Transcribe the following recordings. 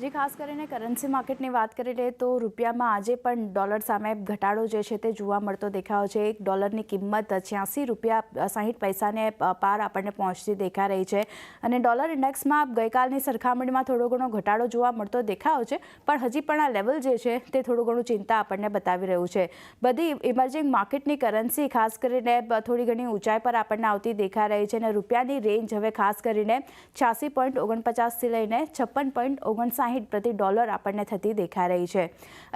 જે ખાસ કરીને કરન્સી માર્કેટની વાત કરી લઈએ તો રૂપિયામાં આજે પણ ડોલર સામે ઘટાડો જે છે તે જોવા મળતો દેખાયો છે। એક ડોલરની કિંમત 86 રૂપિયા 60 પૈસાને પાર આપણને પહોંચતી દેખાઈ રહી છે અને ડોલર ઇન્ડેક્સમાં ગઈકાલની સરખામણીમાં થોડો ઘણો ઘટાડો જોવા મળતો દેખાયો છે, પણ હજી પણ આ લેવલ જે છે તે થોડું ઘણું ચિંતા આપણને બતાવી રહ્યું છે। બધી ઇમર્જિંગ માર્કેટની કરન્સી ખાસ કરીને થોડી ઘણી ઊંચાઈ પર આપણને આવતી દેખાઈ રહી છે અને રૂપિયાની રેન્જ હવે ખાસ કરીને 86.49થી લઈને 56.59 પ્રતિ ડોલર આપણને થતી દેખાઈ રહી છે।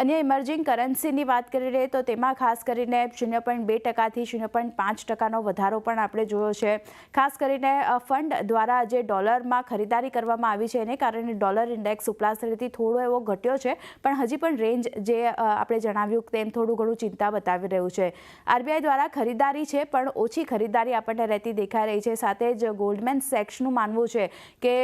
અન્ય ઇમર્જિંગ કરન્સીની વાત કરી લઈએ તો તેમાં ખાસ કરીને 0.2%થી 0.5%નો વધારો પણ આપણે જોયો છે। ખાસ કરીને ફંડ દ્વારા જે ડોલરમાં ખરીદારી કરવામાં આવી છે એને કારણે ડોલર ઇન્ડેક્સ ઉપલા સ્તરેથી થોડો એવો ઘટ્યો છે, પણ હજી પણ રેન્જ જે આપણે જણાવ્યું તેમ થોડું ઘણું ચિંતા બતાવી રહ્યું છે। આરબીઆઈ દ્વારા ખરીદારી છે પણ ઓછી ખરીદારી આપણને રહેતી દેખાઈ રહી છે। સાથે જ ગોલ્ડમેન સેક્સનું માનવું છે કે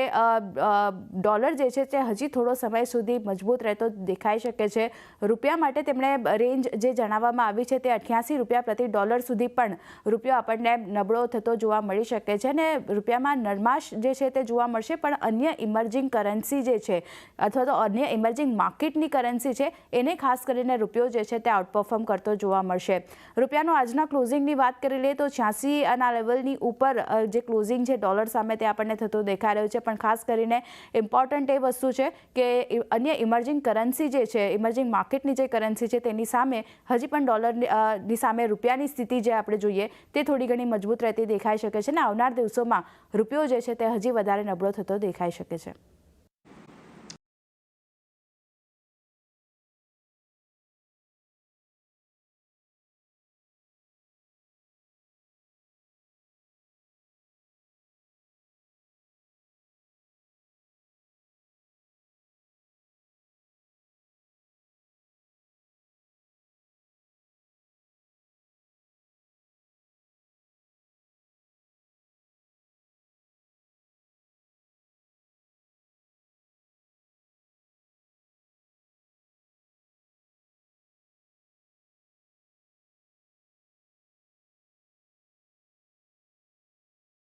ડોલર જે છે તે હજી થોડો સમય સુધી મજબૂત રહેતો દેખાઈ શકે છે। રૂપિયા માટે તેમણે રેન્જ જે જણાવવામાં આવી છે તે 88 રૂપિયા પ્રતિ ડોલર સુધી પણ રૂપિયો આપણને નબળો થતો જોવા મળી શકે છે અને રૂપિયામાં નરમાશ જે છે તે જોવા મળશે, પણ અન્ય ઇમર્જિંગ કરન્સી જે છે અથવા તો અન્ય ઇમર્જિંગ માર્કેટની કરન્સી છે એને ખાસ કરીને રૂપિયો જે છે તે આઉટપરફોર્મ કરતો જોવા મળશે। રૂપિયાનો આજના ક્લોઝિંગની વાત કરી લઈએ તો 86 લેવલની ઉપર જે ક્લોઝિંગ છે ડોલર સામે તે આપણને થતો દેખાઈ રહ્યો છે, પણ ખાસ કરીને ઇમ્પોર્ટન્ટ એ વસ્તુ છે કે અન્ય ઇમર્જિંગ કરન્સી જે છે, ઇમર્જિંગ માર્કેટની જે કરન્સી છે તેની સામે હજી પણ ડોલરની સામે રૂપિયાની સ્થિતિ જે આપણે જોઈએ તે થોડી ઘણી મજબૂત રહેતી દેખાઈ શકે છે અને આવનાર દિવસોમાં રૂપિયો જે છે તે હજી વધારે નબળો થતો દેખાઈ શકે છે।